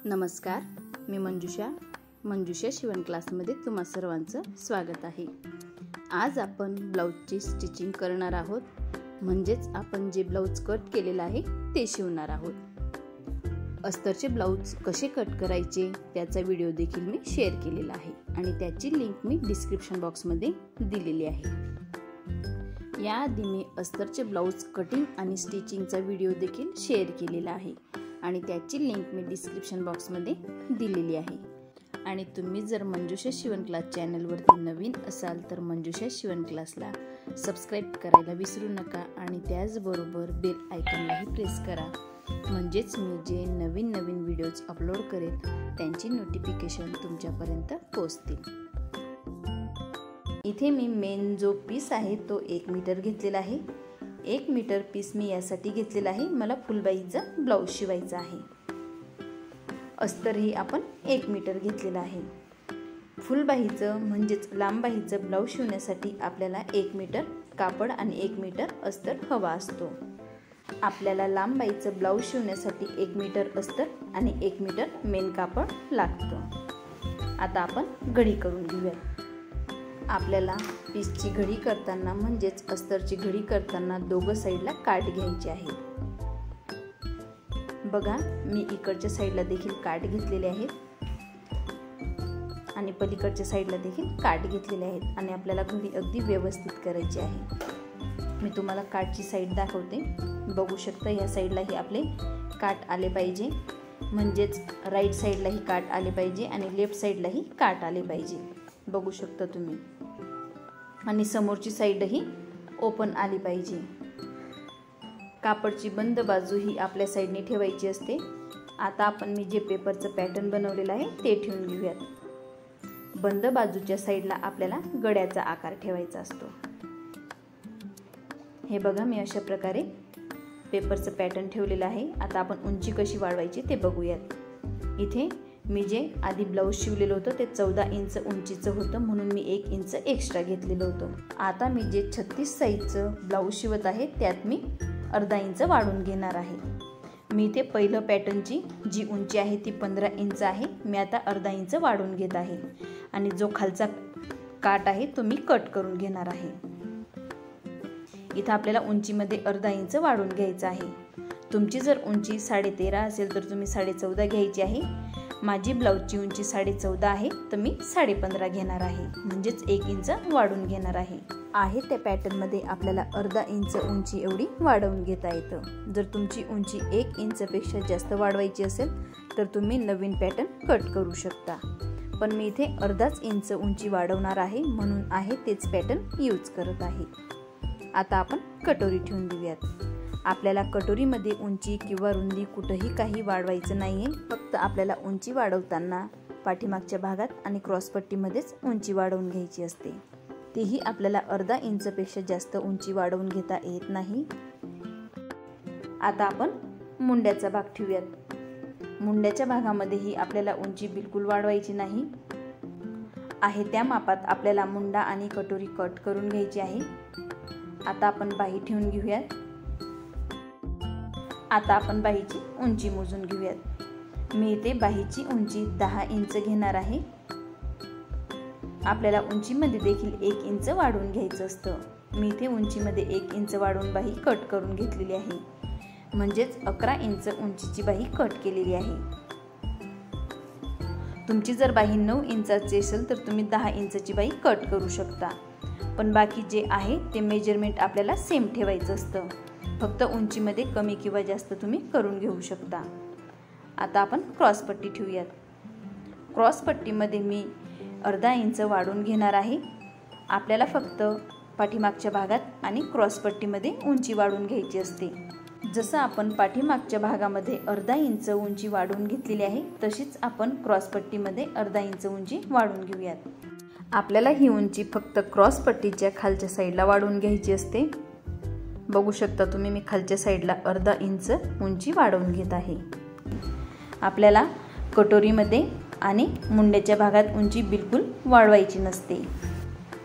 नमस्कार, मी मंजुषा शिवण क्लासमध्ये तुम्हा सर्वांचं स्वागत आहे। आज आपण ब्लाऊजची स्टिचिंग करणार आहोत, म्हणजेच आपण जे ब्लाऊज कट केलेला आहे ते शिवणार आहोत। अस्तरचे ब्लाऊज कसे कट करायचे त्याचा व्हिडिओ देखील मी शेअर केलेला आहे आणि त्याची लिंक मी डिस्क्रिप्शन बॉक्समध्ये दिलेली आहे। याआधी मी अस्तरचे ब्लाऊज कटिंग आणि स्टिचिंगचा व्हिडिओ देखील शेअर केलेला आहे आणि त्याची लिंक मी डिस्क्रिप्शन बॉक्समध्ये दिलेली आहे। आणि तुम्ही जर मंजुषा शिवण क्लास चॅनलवरती नवीन असाल तर मंजुषा शिवण क्लासला सबस्क्राइब करायला विसरू नका आणि त्याचबरोबर बेल आयकॉनलाही प्रेस करा, म्हणजेच मी जे नवीन व्हिडिओज अपलोड करेल त्यांची नोटिफिकेशन तुमच्यापर्यंत पोहोचतील। इथे मी मेन जो पीस आहे तो 1 मीटर घेतलेला आहे। 1 मीटर पीस मी यासाठी घेतलेला आहे, मला फुलबाईचा ब्लाऊज शिवायचा आहे। अस्तर ही आपण 1 मीटर घेतलेला आहे। फुलबाईचं म्हणजेच लांब बाहीचं ब्लाऊज शिवण्यासाठी आपल्याला 1 मीटर कापड आणि 1 मीटर अस्तर हवा असतो। आपल्याला लांब बाहीचं ब्लाऊज शिवण्यासाठी 1 मीटर अस्तर आणि 1 मीटर मेन कापड लागतं। आता आपण घडी करून घेऊया। आपल्याला पीसची घडी करताना म्हणजेच अस्तरची घडी करताना दोघं साईडला काठ घ्यायचे आहे। बघा, मी इकडच्या साईडला देखील काठ घेतलेले आहेत आणि पलीकडच्या साईडला देखील काठ घेतलेले आहेत आणि आपल्याला घडी अगदी व्यवस्थित करायची आहे। मी तुम्हाला काठची साईड दाखवते। बघू शकता या साईडलाही आपले काठ आले पाहिजे, म्हणजेच राईट साईडलाही काठ आले पाहिजे आणि लेफ्ट साईडलाही काठ आले पाहिजे। बघू शकता तुम्ही, आणि समोरची साईडही ओपन आली पाहिजे। कापडची बंद बाजू ही आपल्या साईडने ठेवायची असते। आता आपण मी जे पेपरचं पॅटर्न बनवलेलं आहे ते ठेवून घेऊयात। बंद बाजूच्या साईडला आपल्याला गड्याचा आकार ठेवायचा असतो। हे बघा, मी अशा प्रकारे पेपरचं पॅटर्न ठेवलेलं आहे। आता आपण उंची कशी वाढवायची ते बघूयात। इथे मी जे आधी ब्लाऊज शिवलेलं होतं ते 14 इंच उंचीचं होतं, म्हणून मी 1 इंच एक्स्ट्रा घेतलेलं होतं। आता मी जे 36 साईजचं ब्लाऊज शिवत आहे त्यात मी अर्धा इंच वाढवून घेणार आहे। मी इथे पहिलं पॅटर्नची जी उंची आहे ती 15 इंच आहे, मी आता अर्धा इंच वाढवून घेत आहे आणि जो खालचा काठ आहे तो मी कट करून घेणार आहे। इथं आपल्याला उंचीमध्ये अर्धा इंच वाढवून घ्यायचं आहे। तुमची जर उंची 13.5 असेल तर तुम्ही 14.5 घ्यायची आहे। माझी ब्लाऊजची उंची 14.5 आहे तर मी 15.5 घेणार आहे, म्हणजेच 1 इंच वाढवून घेणार आहे। त्या पॅटर्नमध्ये आपल्याला अर्धा इंच उंची एवढी वाढवून घेता येतं। जर तुमची उंची 1 इंचपेक्षा जास्त वाढवायची असेल तर तुम्ही नवीन पॅटर्न कट करू शकता, पण मी इथे अर्धाच इंच उंची वाढवणार आहे म्हणून आहे तेच पॅटर्न यूज करत आहे। आता आपण कटोरी ठेवून देऊयात। आपल्याला कटोरीमध्ये उंची किंवा रुंदी कुठेही काही वाढवायचं नाहीये, फक्त आपल्याला उंची वाढवताना पाठीमागच्या भागात आणि क्रॉसपट्टीमध्येच उंची वाढवून घ्यायची असते। तेही आपल्याला अर्धा इंचपेक्षा जास्त उंची वाढवून घेता येत नाही। आता आपण मुंड्याचा भाग ठेवूयात। मुंड्याच्या भागामध्येही आपल्याला उंची बिलकुल वाढवायची नाही आहे, त्या मापात आपल्याला मुंडा आणि कटोरी कट करून घ्यायची आहे। आता आपण बाही ठेवून घेऊयात। आता आपण बाहीची उंची मोजून घेऊयात। मी इथे बाहीची उंची 10 इंच घेणार आहे। आपल्याला उंचीमध्ये देखील 1 इंच वाढवून घ्यायचं असतं। मी इथे उंचीमध्ये 1 इंच वाढवून बाही कट करून घेतलेली आहे, म्हणजेच 11 इंच उंचीची बाही कट केलेली आहे। तुमची जर बाही 9 इंचाची असेल तर तुम्ही 10 इंचची बाही कट करू शकता, पण बाकी जे आहे ते मेजरमेंट आपल्याला सेम ठेवायचं असतं, फक्त उंचीमध्ये कमी किंवा जास्त तुम्ही करून घेऊ शकता। आता आपण क्रॉसपट्टी ठेवूयात। क्रॉसपट्टीमध्ये मी अर्धा इंच वाढवून घेणार आहे। आपल्याला फक्त पाठीमागच्या भागात आणि क्रॉसपट्टीमध्ये उंची वाढवून घ्यायची असते। जसं आपण पाठीमागच्या भागामध्ये अर्धा इंच उंची वाढवून घेतलेली आहे तशीच आपण क्रॉसपट्टीमध्ये अर्धा इंच उंची वाढवून घेऊयात। आपल्याला ही उंची फक्त क्रॉसपट्टीच्या खालच्या साईडला वाढवून घ्यायची असते। बघू शकता तुम्ही, मी खालच्या साईडला अर्धा इंच उंची वाढवून घेत आहे। आपल्याला कटोरीमध्ये आणि मुंड्याच्या भागात उंची बिलकुल वाढवायची नसते।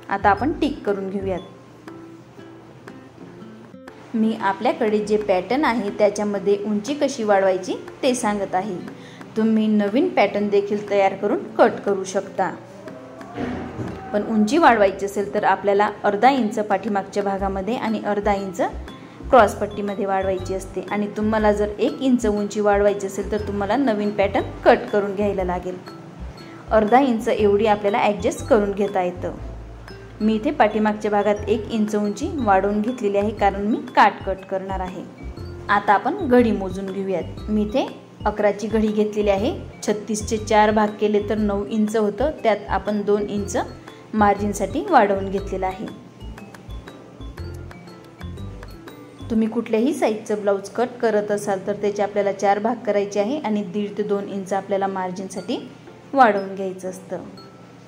आता आपण टिक करून घेऊयात। मी आपल्याकडे जे पॅटर्न आहे त्याच्यामध्ये उंची कशी वाढवायची ते सांगत आहे। तुम्ही नवीन पॅटर्न देखील तयार करून कट करू शकता। पण उंची वाढवायची असेल तर आपल्याला अर्धा इंच पाठीमागच्या भागामध्ये आणि अर्धा इंच क्रॉस पट्टीमध्ये वाढवायची असते। आणि तुम्हाला जर 1 इंच उंची वाढवायची असेल तर तुम्हाला नवीन पॅटर्न कट करून घ्यायला लागेल। अर्धा इंच एवढी आपल्याला ॲडजस्ट करून घेता येतं। मी इथे पाठीमागच्या भागात 1 इंच उंची वाढवून घेतलेली आहे, कारण मी काट कट करणार आहे। आता आपण घडी मोजून घेऊयात। मी इथे 11ची घडी घेतलेली आहे। 36चे 4 भाग केले तर 9 इंच होतं। त्यात आपण 2 इंच मार्जिनसाठी वाढवून घेतलेलं आहे। तुम्ही कुठल्याही साईजचं ब्लाऊज कट करत असाल तर त्याचे आपल्याला 4 भाग करायचे आहे आणि 1.5 ते 2 इंच आपल्याला मार्जिनसाठी वाढवून घ्यायचं असतं।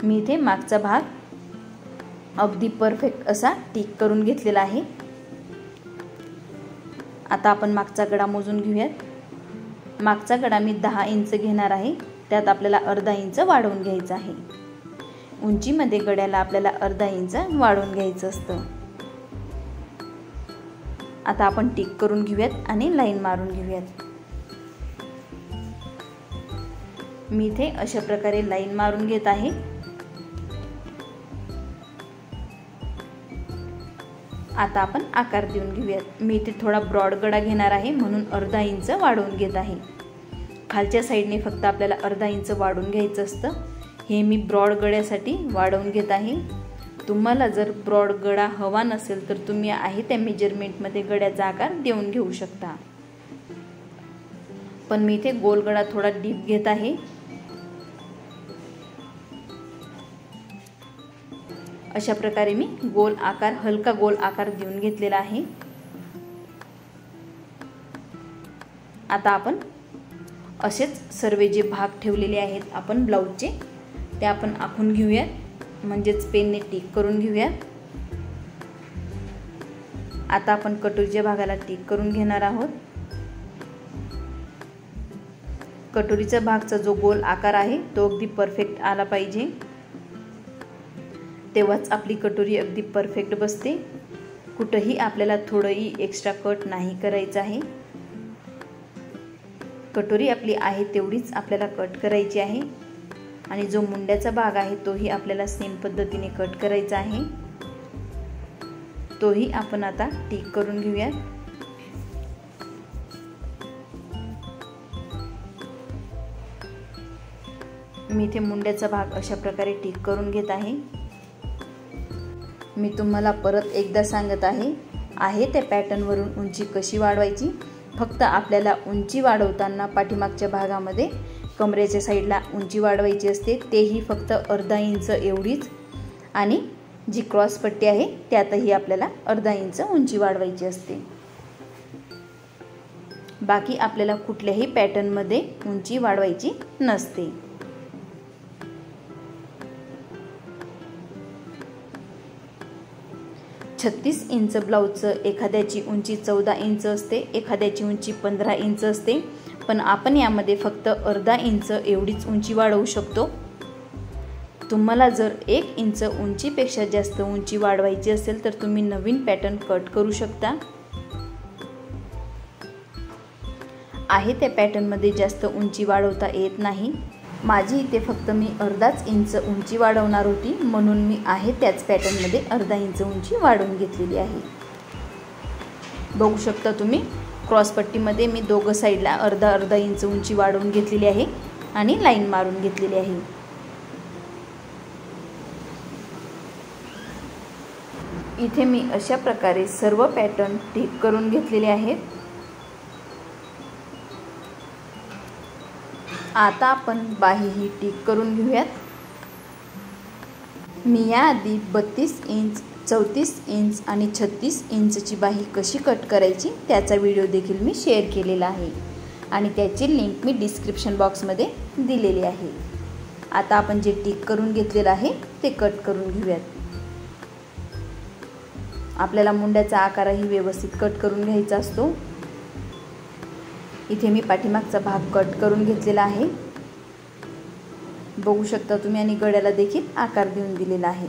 मी इथे मागचा भाग अगदी परफेक्ट असा टिक करून घेतलेला आहे। आता आपण मागचा गळा मोजून घेऊयात। मागचा गळा मी 10 इंच घेणार आहे। त्यात आपल्याला अर्धा इंच वाढवून घ्यायचं आहे। उंचीमध्ये गळ्याला आपल्याला अर्धा इंच वाढवून घ्यायचं असतं। आता आपण टिक करून घेऊयात आणि लाईन मारून घेऊयात। मी इथे अशा प्रकारे लाईन मारून घेत आहे। आता आपण आकार देऊन घेऊयात। मी इथे थोडा ब्रॉड गळा घेणार आहे, म्हणून अर्धा इंच वाढवून घेत आहे। खालच्या साईडने फक्त आपल्याला अर्धा इंच वाढवून घ्यायचं असतं। हे मी ब्रॉड गळ्यासाठी वाढवून घेत आहे। तुम्हाला जर ब्रॉड गळा हवा नसेल तर तुम्ही आहे त्या मेजरमेंटमध्ये गळ्याचा आकार देऊन घेऊ शकता। पण मी इथे गोल गळा थोडा डीप घेत आहे। अशा प्रकारे मी गोल आकार, हलका गोल आकार देऊन घेतलेला आहे। आता आपण असेच सर्व जे भाग ठेवलेले आहेत आपण ब्लाऊजचे ते आपण आखून घेऊयात, म्हणजेच पेनने टिक करून घेऊयात। आता आपण कटोरीच्या भागाला टिक करून घेणार आहोत। कटोरीचा भागचा जो गोल आकार आहे तो अगदी परफेक्ट आला पाहिजे, तेव्हाच आपली कटोरी अगदी परफेक्ट बसते। कुठेही आपल्याला थोडंही एक्स्ट्रा कट नाही करायचं आहे। कटोरी आपली आहे तेवढीच आपल्याला कट करायची आहे आणि जो मुंड्याचा भाग आहे तोही आपल्याला सेम पद्धतीने कट करायचा आहे। तोही आपण आता टिक करून घेऊया। मी इथे मुंड्याचा भाग अशा प्रकारे टिक करून घेत आहे। मी तुम्हाला परत एकदा सांगत आहे त्या पॅटर्नवरून उंची कशी वाढवायची। फक्त आपल्याला उंची वाढवताना पाठीमागच्या भागामध्ये कमरेच्या साईडला उंची वाढवायची असते, तेही फक्त अर्धा इंच एवढीच। आणि जी क्रॉस पट्टी आहे त्यातही आपल्याला अर्धा इंच उंची वाढवायची असते। बाकी आपल्याला कुठल्याही पॅटर्नमध्ये उंची वाढवायची नसते। छत्तीस इंच ब्लाऊजचं एखाद्याची उंची 14 इंच असते, एखाद्याची उंची 15 इंच असते, पण आपण यामध्ये फक्त अर्धा इंच एवढीच उंची वाढवू शकतो। तुम्हाला जर 1 इंच उंचीपेक्षा जास्त उंची वाढवायची असेल तर तुम्ही नवीन पॅटर्न कट करू शकता। आहे त्या पॅटर्नमध्ये जास्त उंची वाढवता येत नाही। माझी इथे फक्त मी अर्धाच इंच उंची वाढवणार होती, म्हणून मी आहे त्याच पॅटर्नमध्ये अर्धा इंच उंची वाढवून घेतलेली आहे। बघू शकता तुम्ही क्रॉस पट्टीमध्ये मी दोघं साईडला अर्धा अर्धा इंच उंची वाढवून घेतलेली आहे आणि लाईन मारून घेतलेली आहे। इथे मी अशा प्रकारे सर्व पॅटर्न टिक करून घेतलेले आहेत। आता आपण बाही ही टिक करून घेऊयात। मी याआधी 32 इंच, 34 इंच आणि 36 इंचची बाही कशी कट करायची त्याचा व्हिडिओ देखील मी शेअर केलेला आहे आणि त्याची लिंक मी डिस्क्रिप्शन बॉक्समध्ये दिलेली आहे। आता आपण जे टिक करून घेतलेलं आहे ते कट करून घेऊयात। आपल्याला मुंड्याचा आकारही व्यवस्थित कट करून घ्यायचा असतो। इथे मी पाठीमागचा भाग कट करून घेतलेला आहे, बघू शकता तुम्ही, आणि गळ्याला देखील आकार देऊन दिलेला आहे।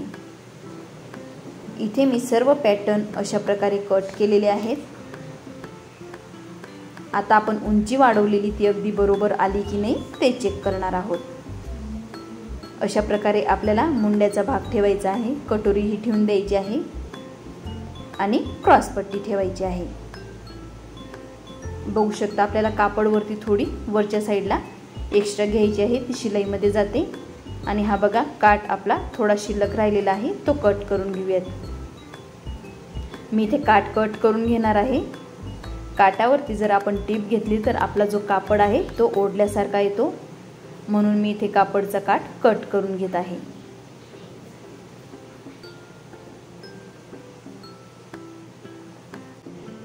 इथे मी सर्व पॅटर्न अशा प्रकारे कट केलेले आहेत। आता आपण उंची वाढवलेली ती अगदी बरोबर आली की नाही ते चेक करणार आहोत। अशा प्रकारे आपल्याला मुंड्याचा भाग ठेवायचा आहे, कटोरी ही ठेवून द्यायची आहे आणि क्रॉसपट्टी ठेवायची आहे। बघू शकता आपल्याला कापडवरती थोडी वरच्या साईडला एक्स्ट्रा घ्यायची आहे, ती शिलाईमध्ये जाते। आणि हा बघा काट आपला थोडा शिल्लक राहिलेला आहे, तो कट करून घेऊयात। मी इथे काट कट करून घेणार आहे। काटावरती जर आपण टीप घेतली तर आपला जो कापड आहे तो ओढल्यासारखा येतो, म्हणून मी इथे कापडचा काट कट करून घेत आहे।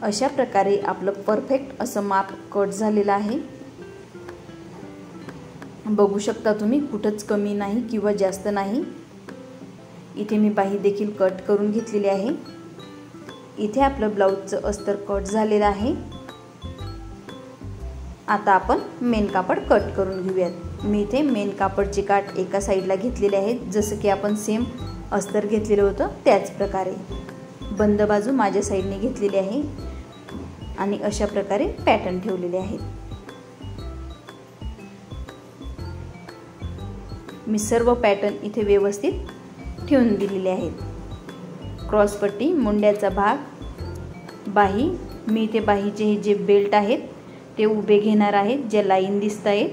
अशा प्रकारे आपलं परफेक्ट असं माप कट झालेलं आहे। बघू शकता तुम्ही, कुठंच कमी नाही किंवा जास्त नाही। इथे मी बाही देखील कट करून घेतलेली आहे। इथे आपलं ब्लाऊजचं अस्तर कट झालेलं आहे। आता आपण मेन कापड कट करून घेऊयात। मी इथे मेन कापडचे काठ एका साईडला घेतलेले आहेत, जसं की आपण सेम अस्तर घेतलेलं होतं त्याच प्रकारे। बंद बाजू माझ्या साईडने घेतलेली आहे आणि अशा प्रकारे पॅटर्न ठेवलेले आहेत। मी सर्व पॅटर्न इथे व्यवस्थित ठेवून दिलेले आहेत। क्रॉसपट्टी, मुंड्याचा भाग, बाही, मी इथे बाहीचे हे जे बेल्ट आहेत ते उभे घेणार आहेत। ज्या लाईन दिसत आहेत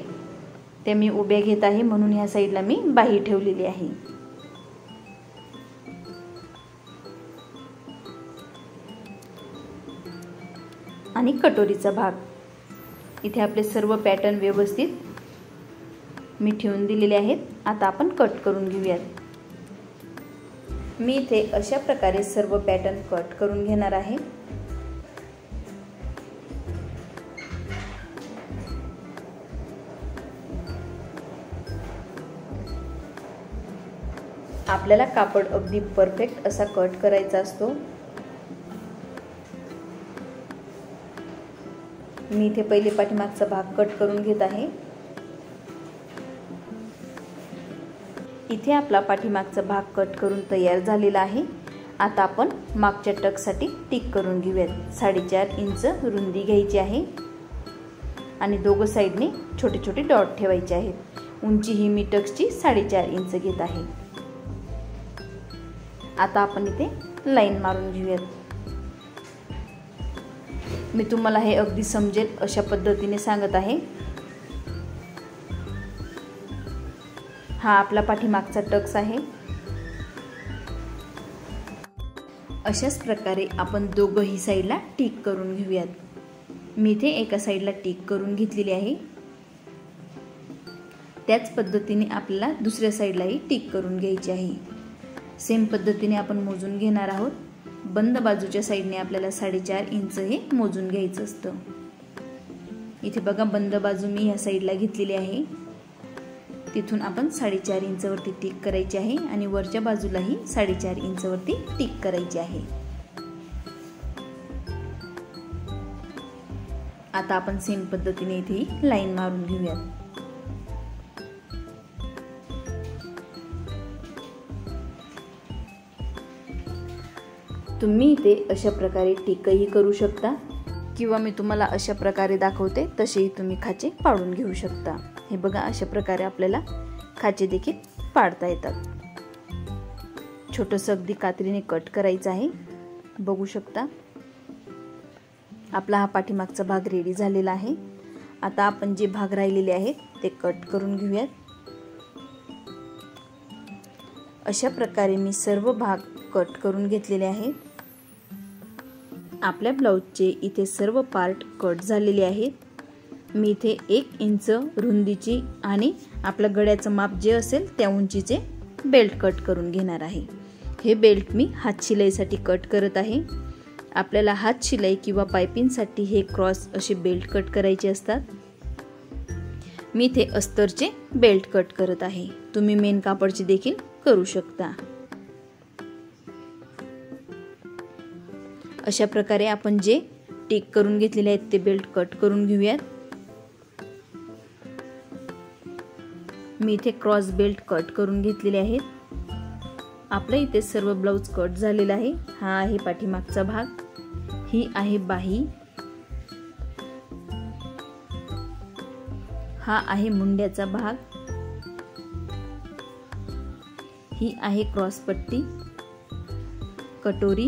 ते मी उभ्या घेत आहे, म्हणून ह्या साईडला मी बाही ठेवलेली आहे। आणि कटोरीचा भाग, इथे आपले सर्व पॅटर्न व्यवस्थित मी ठेवून दिलेले आहेत। आता आपण कट करून घेऊयात। मी इथे अशा प्रकारे सर्व पॅटर्न कट करून घेणार आहे। आपल्याला कापड अगदी परफेक्ट असा कट करायचा असतो। मी इथे पहिले पाठीमागचा भाग कट करून घेत आहे। इथे आपला पाठीमागचा भाग कट करून तयार झालेला आहे। आता आपण मागच्या टक्ससाठी टिक करून घेऊयात। 4.5 इंच रुंदी घ्यायची आहे आणि दोघं साईडने छोटे छोटे डॉट ठेवायचे आहेत। उंची ही मी टक्सची 4.5 इंच घेत आहे। आता आपण इथे लाईन मारून घेऊयात। मी तुम्हाला हे अगदी समजेल अशा पद्धतीने सांगत आहे। हा आपला पाठीमागचा टक्स आहे। अशाच प्रकारे आपण दोघंही साईडला टिक करून घेऊयात। मी इथे एका साईडला टिक करून घेतलेली आहे, त्याच पद्धतीने आपल्याला दुसऱ्या साईडलाही टिक करून घ्यायची आहे। सेम पद्धतीने आपण मोजून घेणार आहोत। बंद बाजूच्या साईडने आपल्याला 4.5 इंच हे मोजून घ्यायचं असतं। इथे बघा बंद बाजू मी ह्या साईडला घेतलेली आहे, तिथून आपण 4.5 इंच वरती टिक करायची आहे आणि वरच्या बाजूलाही 4.5 इंच वरती टिक करायची आहे। आता आपण सेम पद्धतीने इथे लाईन मारून घेऊयात। तुम्ही इथे अशा प्रकारे टिकही करू शकता किंवा मी तुम्हाला अशा प्रकारे दाखवते तसेही तुम्ही खाचे पाडून घेऊ शकता। हे बघा अशा प्रकारे आपल्याला खाचे देखील पाडता येतात। छोटंसं अगदी कात्रीने कट करायचं आहे। बघू शकता आपला हा पाठीमागचा भाग रेडी झालेला आहे। आता आपण जे भाग राहिलेले आहेत ते कट करून घेऊयात। अशा प्रकारे मी सर्व भाग कट करून घेतलेले आहेत। आपल्या ब्लाऊजचे इथे सर्व पार्ट कट झालेले आहेत। मी इथे 1 इंच रुंदीची आणि आपल्या गळ्याचं माप जे असेल त्या उंचीचे बेल्ट कट करून घेणार आहे। हे बेल्ट मी हात शिलाईसाठी कट करत आहे। आपल्याला हात शिलाई किंवा पायपिंगसाठी हे क्रॉस असे बेल्ट कट करायचे असतात। मी इथे अस्तरचे बेल्ट कट करत आहे। तुम्ही मेन कापडचे देखील करू शकता। अशा प्रकारे आपण जे टिक करून घेतलेले आहेत ते बेल्ट कट करून घेऊयात। मी इथे क्रॉस बेल्ट कट करून घेतलेले आहेत। आपल्या इथे सर्व ब्लाऊज कट झालेला आहे। हा आहे पाठीमागचा भाग, ही आहे बाही हा आहे मुंड्याचा भाग, ही आहे क्रॉस पट्टी, कटोरी,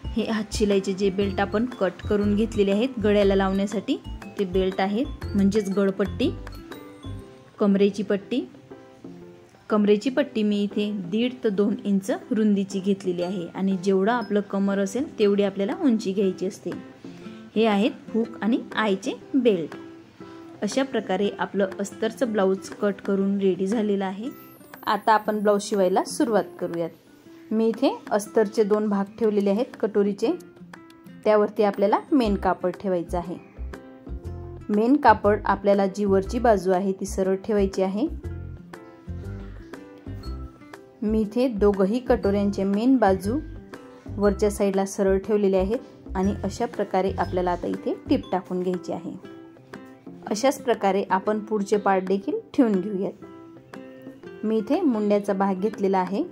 हे हात शिलाईचे जे बेल्ट आपण कट करून घेतलेले आहेत गळ्याला लावण्यासाठी ते बेल्ट आहेत, म्हणजेच गळपट्टी, कमरेची पट्टी. कमरेची पट्टी मी इथे 1.5 ते 2 इंच रुंदीची घेतलेली आहे आणि जेवढं आपलं कमर असेल तेवढी आपल्याला उंची घ्यायची असते. हे आहेत हुक आणि आईचे बेल्ट. अशा प्रकारे आपलं अस्तरचं ब्लाऊज कट करून रेडी झालेलं आहे. आता आपण ब्लाऊज शिवायला सुरुवात करूयात. मी इथे अस्तरचे 2 भाग ठेवलेले आहेत कटोरीचे, त्यावरती आपल्याला मेन कापड ठेवायचं आहे. मेन कापड आपल्याला जी वरची बाजू आहे ती सरळ ठेवायची आहे. मी इथे दोघही कटोऱ्यांचे मेन बाजू वरच्या साईडला सरळ ठेवलेले आहेत आणि अशा प्रकारे आपल्याला आता इथे टीप टाकून घ्यायची आहे. अशाच प्रकारे आपण पुढचे पार्ट देखील ठेवून घेऊयात. मी इथे मुंड्याचा भाग घेतलेला आहे.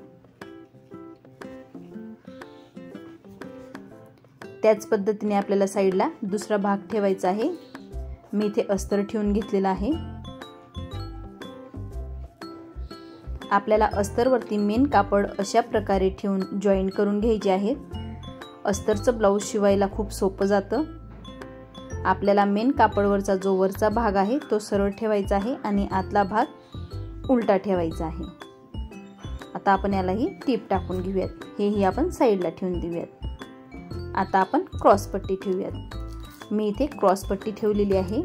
त्याच पद्धतीने आपल्याला साईडला दुसरा भाग ठेवायचा आहे. मी इथे अस्तर ठेवून घेतलेला आहे. आपल्याला अस्तरवरती मेन कापड अशा प्रकारे ठेवून जॉईन करून घ्यायचे आहेत. अस्तरचं ब्लाऊज शिवायला खूप सोपं जातं. आपल्याला मेन कापडवरचा जो वरचा भाग आहे तो सरळ ठेवायचा आहे आणि आतला भाग उलटा ठेवायचा आहे. आता आपण यालाही टीप टाकून घेऊयात. हेही आपण साईडला ठेवून देऊयात. आता आपण क्रॉस पट्टी ठेवूयात. मी इथे क्रॉस पट्टी ठेवलेली आहे.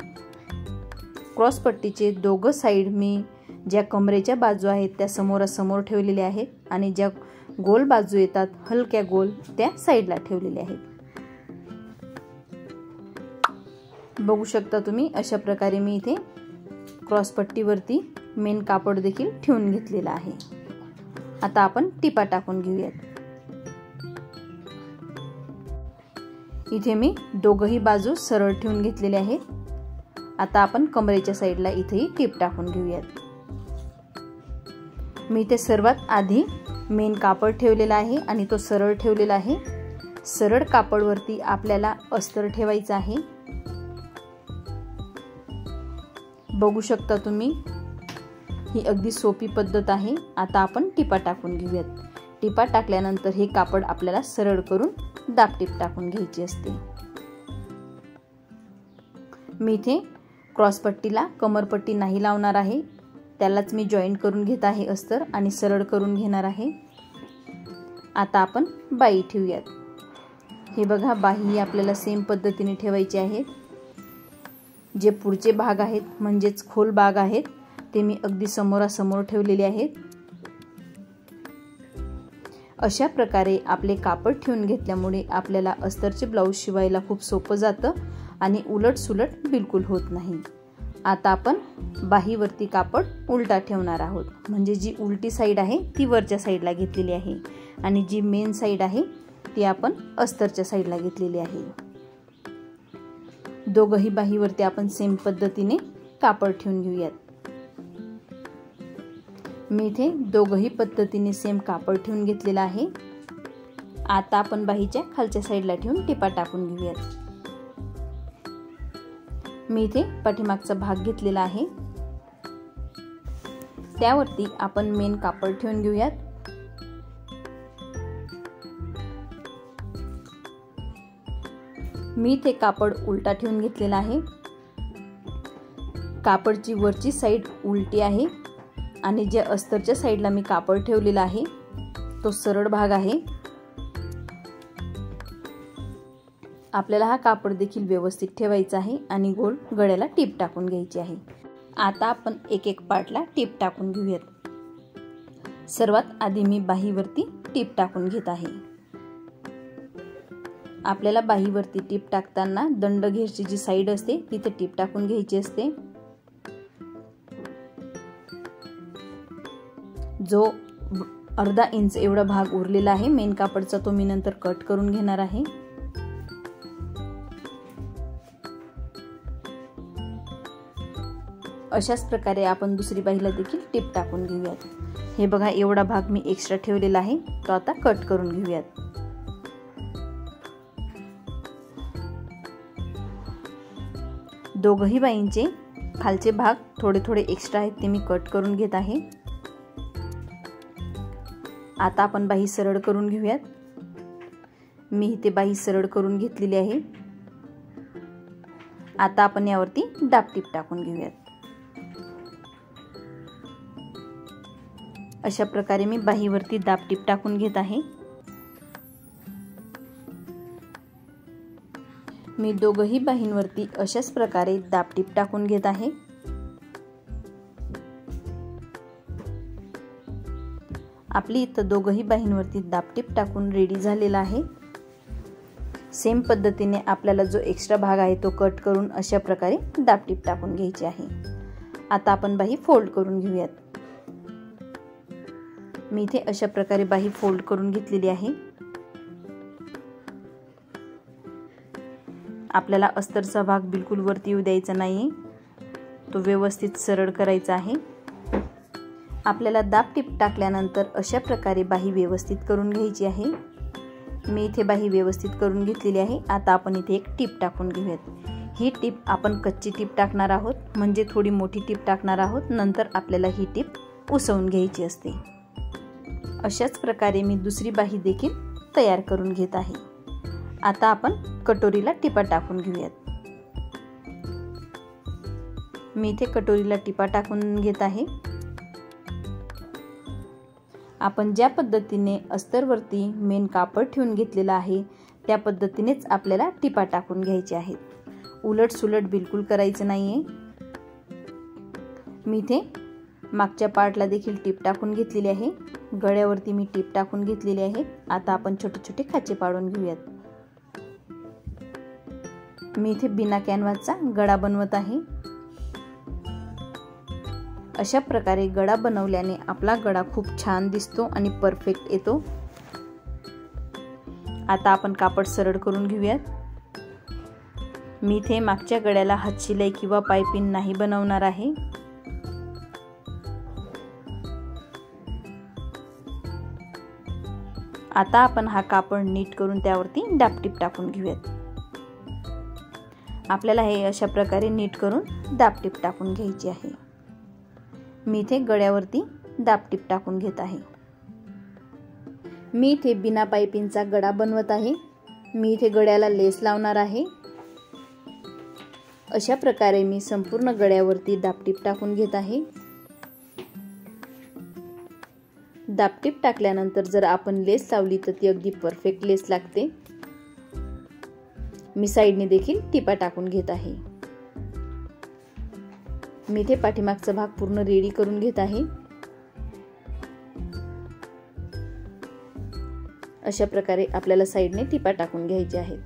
क्रॉस पट्टीचे दोघं साईड मी ज्या कमरेच्या बाजू आहेत त्या समोरासमोर ठेवलेल्या आहेत आणि ज्या गोल बाजू येतात हलक्या गोल त्या साईडला ठेवलेल्या आहेत. बघू शकता तुम्ही अशा प्रकारे मी इथे क्रॉस पट्टीवरती मेन कापड देखील ठेवून घेतलेला आहे. आता आपण टिपा टाकून घेऊयात. इथे मी दोघही बाजू सरळ ठेवून घेतलेले आहेत. आता आपण कमरेच्या साईडला इथेही टीप टाकून घेऊयात. मी इथे सर्वात आधी मेन कापड ठेवलेला आहे आणि तो सरळ ठेवलेला आहे. सरळ कापडवरती आपल्याला अस्तर ठेवायचं आहे. बघू शकता तुम्ही, ही अगदी सोपी पद्धत आहे. आता आपण टिपा टाकून घेऊयात. टिपा टाकल्यानंतर हे कापड आपल्याला सरळ करून दाबटीप टाकून घ्यायची असते. मी इथे क्रॉस पट्टीला कमरपट्टी नाही लावणार आहे, त्यालाच मी जॉईन करून घेत आहे अस्तर आणि सरळ करून घेणार आहे. आता आपण बाही ठेवूयात. हे बघा, बाही आपल्याला सेम पद्धतीने ठेवायची आहे. जे पुढचे भाग आहेत म्हणजेच खोल भाग आहेत ते मी अगदी समोरासमोर ठेवलेले आहेत. अशा प्रकारे आपले कापड ठेवून घेतल्यामुळे आपल्याला अस्तरचे ब्लाऊज शिवायला खूप सोपं जातं आणि उलटसुलट बिलकुल होत नाही. आता आपण बाहीवरती कापड उलटा ठेवणार आहोत, म्हणजे जी उलटी साईड आहे ती वरच्या साईडला घेतलेली आहे आणि जी मेन साईड आहे ती आपण अस्तरच्या साईडला घेतलेली आहे. दोघही बाहीवरती आपण सेम पद्धतीने कापड ठेवून घेऊयात. मी इथे दोघही पद्धतीने सेम कापड ठेवून घेतलेला आहे. आता आपण बाहीच्या खालच्या साईडला ठेवून टिपा टाकून घेऊयात. मी इथे पाठीमागचा भाग घेतलेला आहे, त्यावरती आपण मेन कापड ठेवून घेऊयात. मी इथे कापड उलटा ठेवून घेतलेला आहे. कापडची वरची साईड उलटी आहे आणि जे अस्तरच्या साईडला मी कापड ठेवलेला आहे तो सरळ भाग आहे. आपल्याला हा कापड देखील व्यवस्थित ठेवायचा आहे आणि गोल गळ्याला टीप टाकून घ्यायची आहे. आता आपण एक एक पार्टला टीप टाकून घेऊयात. सर्वात आधी मी बाहीवरती टीप टाकून घेत आहे. आपल्याला बाहीवरती टीप टाकताना दंड घेरची जी साईड असते तिथे टीप टाकून घ्यायची असते. जो अर्धा इंच एवढा भाग उरलेला आहे मेन कापडचा तो मी नंतर कट करून घेणार आहे. अशाच प्रकारे आपण दुसरी बाहीला देखील टीप टाकून घेऊयात. हे बघा, एवढा भाग मी एक्स्ट्रा ठेवलेला आहे तो आता कट करून घेऊयात. दोघंही बाहींचे खालचे भाग थोडे थोडे एक्स्ट्रा आहेत ते मी कट करून घेत आहे। आता आपण बाही सरळ करून घेऊयात। मी इथे बाही सरळ करून घेतलेली आहे। आता आपण यावरती दाबटीप टाकून घेऊयात। अशा प्रकारे मी बाहीवरती दाबटीप टाकून घेत आहे। मी दोघंही बाहींवरती अशाच प्रकारे दाबटीप टाकून घेत आहे। आपली इथं दोघंही बाहींवरती दाबटीप टाकून रेडी झालेला आहे। सेम पद्धतीने आपल्याला जो एक्स्ट्रा भाग आहे तो कट करून अशा प्रकारे दाबटीप टाकून घ्यायची आहे। आता आपण बाही फोल्ड करून घेऊयात। मी इथे अशा प्रकारे बाही फोल्ड करून घेतलेली आहे। आपल्याला अस्तरचा भाग बिलकुल वरती येऊ द्यायचा नाही, तो व्यवस्थित सरळ करायचा आहे। आपल्याला दाबटीप टाकल्यानंतर अशा प्रकारे बाही व्यवस्थित करून घ्यायची आहे। मी इथे बाही व्यवस्थित करून घेतलेली आहे। आता आपण इथे एक टीप टाकून घेऊयात। ही टीप आपण कच्ची टीप टाकणार आहोत, म्हणजे थोडी मोठी टीप टाकणार आहोत। नंतर आपल्याला ही टीप उसवून घ्यायची असते। अशाच प्रकारे मी दुसरी बाही देखील तयार करून घेत आहे। आता आपण कटोरीला टिपा टाकून घेऊयात। मी इथे कटोरीला टिपा टाकून घेत आहे। आपण ज्या पद्धतीने अस्तरवरती मेन कापड ठेवून घेतलेला आहे त्या पद्धतीनेच आपल्याला टिपा टाकून घ्यायचे आहेत। उलट सुलट बिलकुल करायचं नाहीये। मी इथे मागच्या पार्टला देखील टीप टाकून घेतलेली आहे। गळ्यावरती मी टीप टाकून घेतलेली आहे। आता आपण छोटे छोटे खाचे पाडून घेऊयात। मी इथे बिना कॅनव्हासचा गळा बनवत आहे। अशा प्रकारे गळा बनवल्याने आपला गळा खूप छान दिसतो आणि परफेक्ट येतो। आता आपण कापड सरळ करून घेऊयात। मी इथे मागच्या गळ्याला हातशिलाई किंवा पायपिन नाही बनवणार आहे। आता आपण हा कापड नीट करून त्यावरती दाबटीप टाकून घेऊयात। आपल्याला हे अशा प्रकारे नीट करून दाबटीप टाकून घ्यायची आहे। मी इथे गळ्यावरती दाबटीप टाकून घेत आहे। मी इथे बिना पायपिनचा गळा बनवत आहे। मी इथे गळ्याला लेस लावणार आहे। अशा प्रकारे मी संपूर्ण गळ्यावरती दाबटीप टाकून घेत आहे। दाबटीप टाकल्यानंतर जर आपण लेस लावली तर ती अगदी परफेक्ट लेस लागते। मी साइडने देखील टिपा टाकून घेत आहे। मी इथे पाठीमागचा भाग पूर्ण रेडी करून घेत आहे। अशा प्रकारे आपल्याला साइडने टिपा टाकून घ्यायचे आहेत।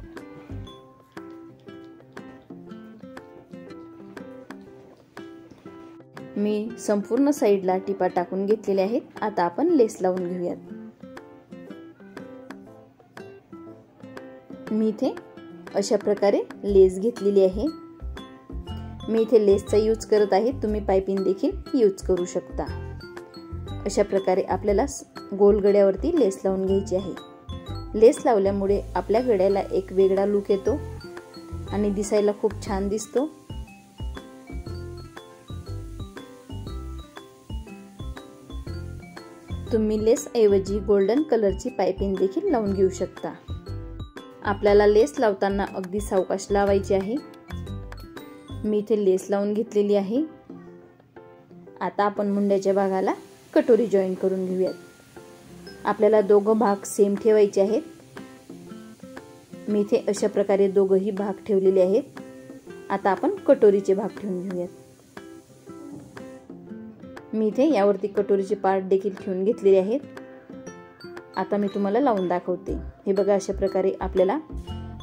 मी संपूर्ण साइडला टिपा टाकून घेतलेले आहेत। आता आपण लेस लावून घेऊयात। मी इथे अशा प्रकारे लेस घेतलेली आहे। मी इथे लेसचा यूज करत आहे, तुम्ही पायपिंग देखील यूज करू शकता। अशा प्रकारे आपल्याला गोल गळ्यावरती लेस लावून घ्यायची आहे। लेस लावल्यामुळे आपल्या गळ्याला एक वेगळा लुक येतो आणि दिसायला खूप छान दिसतो। तुम्ही लेस ऐवजी गोल्डन कलरची पायपिंग देखील लावून घेऊ शकता। आपल्याला लेस लावताना अगदी सावकाश लावायची आहे। मी इथे लेस लावून घेतलेली आहे। आता आपण मुंड्याच्या भागाला कटोरी जॉईन करून घेऊयात। आपल्याला दोघं भाग सेम ठेवायचे आहेत। मी इथे अशा प्रकारे दोघंही भाग ठेवलेले आहेत। आता आपण कटोरीचे भाग ठेवून घेऊयात। मी इथे यावरती कटोरीचे पार्ट देखील ठेवून घेतलेले आहेत। आता मी तुम्हाला लावून दाखवते। हे बघा, अशा प्रकारे आपल्याला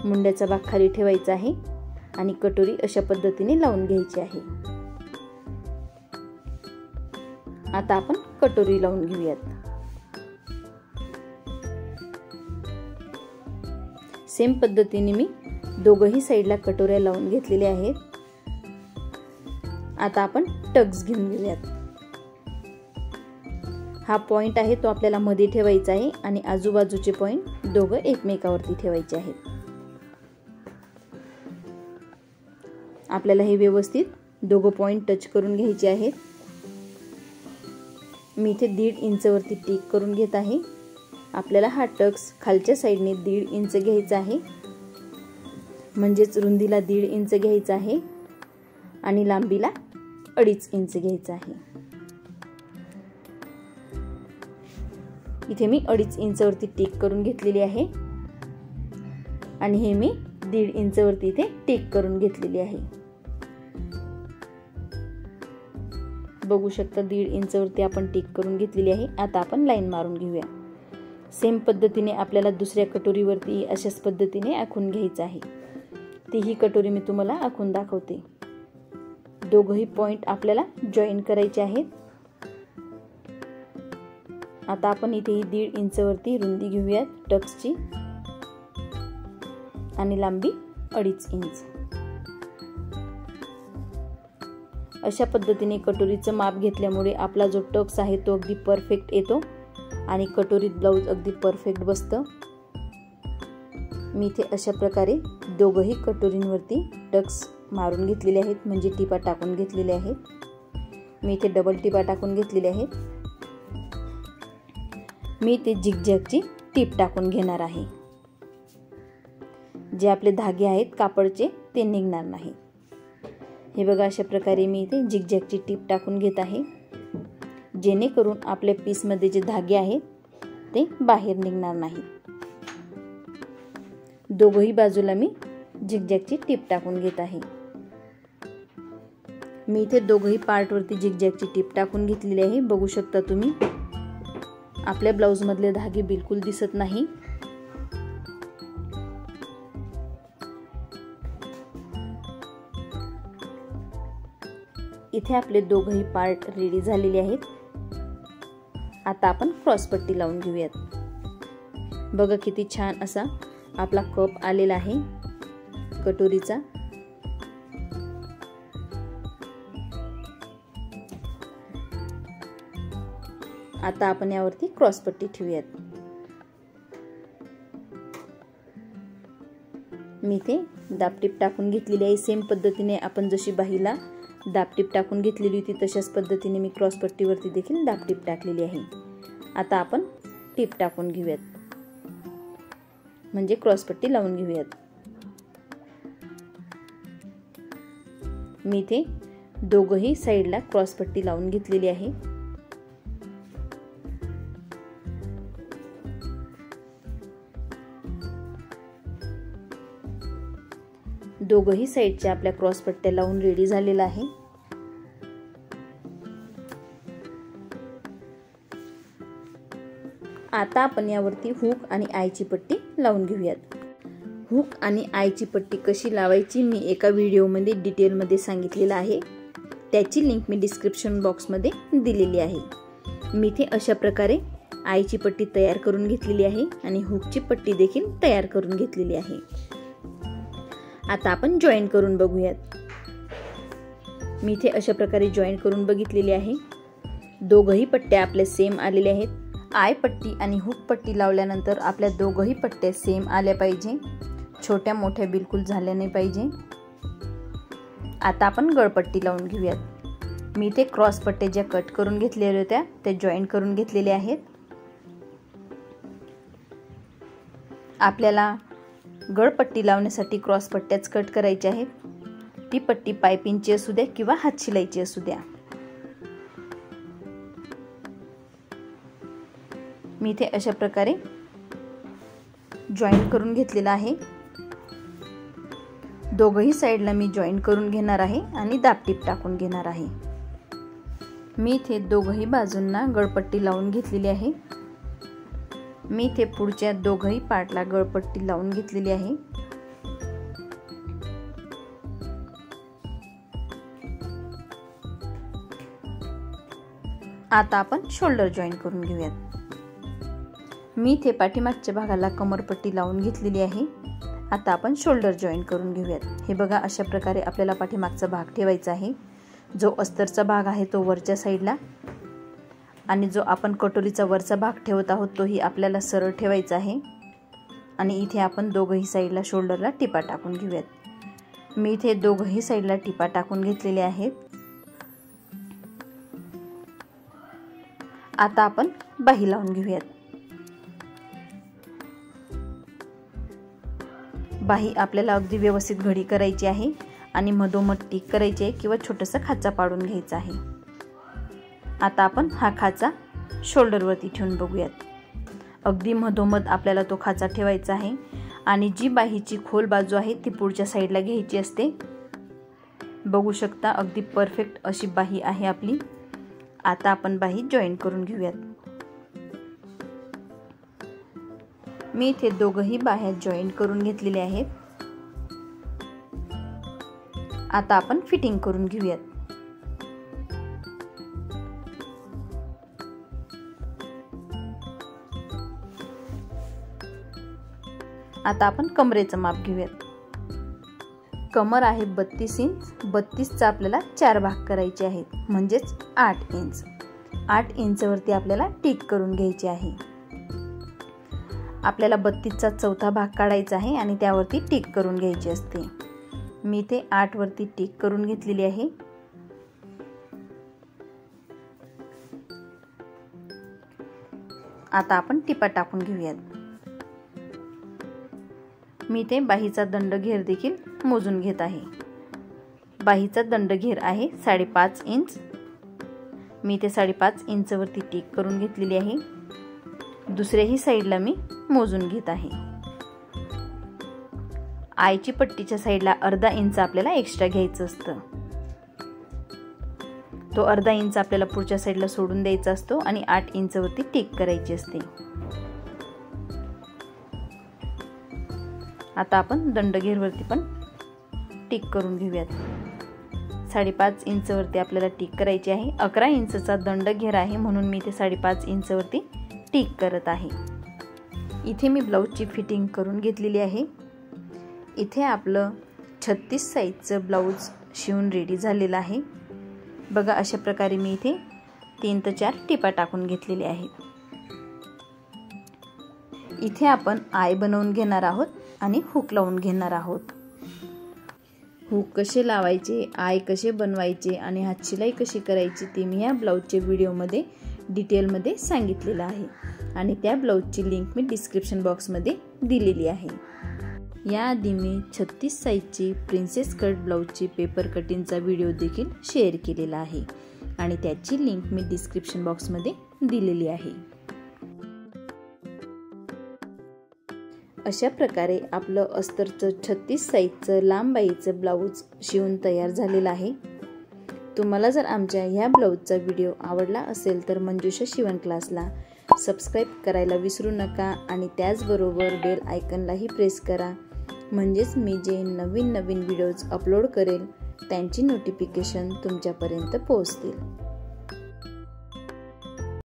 मुंड्याचा भाग खाली ठेवायचा आहे आणि कटोरी अशा पद्धतीने लावून घ्यायची आहे। आता आपण कटोरी लावून घेऊयात। सेम पद्धतीने मी दोघंही साइडला कटोऱ्या लावून घेतलेल्या आहेत। आता आपण टक्स घेऊन घेऊयात। हा पॉइंट आहे तो आपल्याला मध्ये ठेवायचा आहे आणि आजूबाजूचे पॉइंट दोघं एकमेकावरती ठेवायचे आहेत। आपल्याला हे व्यवस्थित दोघं पॉइंट टच करून घ्यायचे आहेत. मी इथे 1.5 इंचवरती टिक करून घेत आहे. आपल्याला हा टक्स खालच्या साईडने 1.5 इंच घ्यायचा आहे, म्हणजेच रुंदीला 1.5 इंच घ्यायचा आहे आणि लांबीला 2.5 इंच घ्यायचा आहे. इथे मी 2.5 इंचवरती टिक करून घेतलेली आहे आणि हे मी 1.5 इंचवरती इथे टिक करून घेतलेली आहे. बघू शकता 1.5 इंचवरती आपण टिक करून घेतलेली आहे. आता आपण लाईन मारून घेऊया. सेम पद्धतीने आपल्याला दुसऱ्या कटोरीवरती अशाच पद्धतीने आखून घ्यायचं आहे. तीही कटोरी मी तुम्हाला आखून दाखवते. दोघंही पॉइंट आपल्याला जॉईन करायचे आहेत. आता आपण इथे ही 1.5 इंचवरती रुंदी घेऊयात टक्सची आणि लांबी 2.5 इंच. अशा पद्धतीने कटोरीचं माप घेतल्यामुळे आपला जो टक्स आहे तो अगदी परफेक्ट येतो आणि कटोरीत ब्लाऊज अगदी परफेक्ट बसतं. मी इथे अशा प्रकारे दोघंही कटोरींवरती टक्स मारून घेतलेले आहेत, म्हणजे टिपा टाकून घेतलेले आहेत. मी इथे डबल टिपा टाकून घेतलेले आहेत. मी इथे झिगझॅगची टिप टाकून घेणार आहे. जे आपले धागे आहेत कापडचे ते निघणार नाही. हे बघा अशा प्रकारे मी इथे झिगझॅगची टिप टाकून घेत आहे, जेणेकरून आपल्या पीसमध्ये जे धागे आहेत ते बाहेर निघणार नाहीत. दोघंही बाजूला मी झिगझॅगची टिप टाकून घेत आहे. मी इथे दोघंही पार्टवरती झिगझॅगची टिप टाकून घेतलेली आहे. बघू शकता तुम्ही आपल्या ब्लाऊज मधले धागे बिलकुल दिसत नाही. इथे आपले दोघंही पार्ट रेडी झालेले आहेत. आता आपण क्रॉस पट्टी लावून घेऊयात. बघा किती छान असा आपला कप आलेला आहे कटोरीचा. आता आपण यावरती क्रॉस पट्टी ठेवूयात. मी इथे दाबटीप टाकून घेतलेली आहे. सेम पद्धतीने आपण जशी बाहीला दाबटीप टाकून घेतलेली होती तशाच पद्धतीने मी क्रॉस पट्टीवरती देखील दाबटीप टाकलेली आहे. आता आपण टीप टाकून घेऊयात, म्हणजे क्रॉस पट्टी लावून घेऊयात. मी इथे दोघंही साईडला क्रॉस पट्टी लावून घेतलेली आहे. दोघंही साईडच्या आपल्या क्रॉस पट्ट्या लावून रेडी झालेला आहे. आता आपण यावरती हुक आणि आयची पट्टी लावून घेऊयात. हुक आणि आयची पट्टी कशी लावायची मी एका व्हिडिओमध्ये डिटेलमध्ये सांगितलेलं आहे. त्याची लिंक मी डिस्क्रिप्शन बॉक्समध्ये दिलेली आहे. मी इथे अशा प्रकारे आयची पट्टी तयार करून घेतलेली आहे आणि हुकची पट्टी देखील तयार करून घेतलेली आहे. आता आपण जॉईन करून बघूयात. मी इथे अशा प्रकारे जॉईन करून बघितलेली आहे. दोघंही पट्ट्या आपल्या सेम आलेल्या आहेत. आय पट्टी आणि हुक पट्टी लावल्यानंतर आपल्या दोघंही पट्ट्या सेम आल्या पाहिजे, छोट्या मोठ्या बिलकुल झाल्या नाही पाहिजे. आता आपण गळपट्टी लावून घेऊयात. मी इथे क्रॉस पट्ट्या ज्या कट करून घेतलेल्या होत्या त्या जॉईन करून घेतलेल्या आहेत. आपल्याला गळपट्टी लावण्यासाठी क्रॉस पट्ट्याच कट करायच्या आहेत. ती पट्टी पायपिंगची असू द्या किंवा हातशिलाईची असू द्या. मी इथे अशा प्रकारे जॉईन करून घेतलेला आहे. दोघंही साईडला मी जॉईन करून घेणार आहे आणि दाबटीप टाकून घेणार आहे. मी इथे दोघंही बाजूंना गळपट्टी लावून घेतलेली आहे. मी इथे पुढच्या दोघंही पार्टला गळपट्टी लावून घेतलेली आहे. आता आपण शोल्डर जॉईन करून घेऊयात. मी इथे पाठीमागच्या भागाला कमरपट्टी लावून घेतलेली आहे. आता आपण शोल्डर जॉईन करून घेऊयात. हे बघा अशा प्रकारे आपल्याला पाठीमागचा भाग ठेवायचा आहे. जो अस्तरचा भाग आहे तो वरच्या साईडला आणि जो आपण कटोरीचा वरचा भाग ठेवत आहोत तोही आपल्याला सरळ ठेवायचा आहे. आणि इथे आपण दोघंही साईडला शोल्डरला टिपा टाकून घेऊयात. मी इथे दोघंही साईडला टिपा टाकून घेतलेले आहेत। आता आपण बाही लावून घेऊयात। बाही आपल्याला अगदी व्यवस्थित घडी करायची आहे आणि मधोमध टिक करायची आहे किंवा छोटासा खाचा पाडून घ्यायचा आहे। आता आपण हा खाचा शोल्डरवरती ठेवून बघूयात। अगदी मधोमध आपल्याला तो खाचा ठेवायचा आहे आणि जी बाहीची खोल बाजू आहे ती पुढच्या साईडला घ्यायची असते। बघू शकता अगदी परफेक्ट अशी बाही आहे आपली। आता आपण बाही जॉईन करून घेऊयात। मी इथे दोघंही बाह्या जॉईन करून घेतलेले आहेत। आता आपण फिटिंग करून घेऊयात। आता आपण कमरेचं माप घेऊयात। कमर आहे 32 इंच। 32चा आपल्याला 4 भाग करायचे आहेत म्हणजेच 8 इंच। 8 इंचवरती आपल्याला टिक करून घ्यायची आहे। आपल्याला 32चा चौथा भाग काढायचा आहे आणि त्यावरती टिक करून घ्यायची असते। मी इथे 8 वरती टिक करून घेतलेली आहे। आता आपण टिपा टाकून घेऊयात। मी इथे बाहीचा दंड घेर देखील मोजून घेत आहे। बाहीचा दंड घेर आहे 5.5 इंच। मी इथे 5.5 इंचवरती टिक करून घेतलेली आहे। दुसऱ्याही साईडला मी मोजून घेत आहे। आयची पट्टीच्या साईडला अर्धा इंच आपल्याला एक्स्ट्रा घ्यायचं असतं। तो अर्धा इंच आपल्याला पुढच्या साईडला सोडून द्यायचा असतो आणि 8 इंचवरती टिक करायची असते। आता आपण दंडघेरवरती पण टिक करून घेऊयात। 5.5 इंचवरती आपल्याला टिक करायची आहे। 11 इंचचा दंडघेर आहे म्हणून मी इथे 5.5 इंचवरती टिक करत आहे। इथे मी ब्लाऊजची फिटिंग करून घेतलेली आहे। इथे आपलं 36 साईजचं ब्लाऊज शिवून रेडी झालेलं आहे। बघा अशा प्रकारे मी इथे 3 ते 4 टिपा टाकून घेतलेले आहेत। इथे आपण आय बनवून घेणार आहोत आणि हुक लावून घेणार आहोत। हुक कसे लावायचे, आय कसे बनवायचे आणि हात शिलाई कशी करायची ते मी या ब्लाऊजच्या व्हिडिओमध्ये डिटेलमध्ये सांगितलेलं आहे आणि त्या ब्लाऊजची लिंक मी डिस्क्रिप्शन बॉक्समध्ये दिलेली आहे। याआधी मी 36 साईजची प्रिन्सेस कट ब्लाऊजची पेपर कटिंगचा व्हिडिओ देखील शेअर केलेला आहे आणि त्याची लिंक मी डिस्क्रिप्शन बॉक्समध्ये दिलेली आहे। अशा प्रकारे आपलं अस्तरचं 36 साईजचं लांब बाहीचं ब्लाऊज शिवून तयार झालेलं आहे। तुम्हाला जर आमच्या ह्या ब्लाऊजचा व्हिडिओ आवडला असेल तर मंजुषा शिवण क्लासला सबस्क्राईब करायला विसरू नका आणि त्याचबरोबर बेल आयकॉनलाही प्रेस करा म्हणजेच मी जे नवीन व्हिडिओज अपलोड करेल त्यांची नोटिफिकेशन तुमच्यापर्यंत पोहोचतील।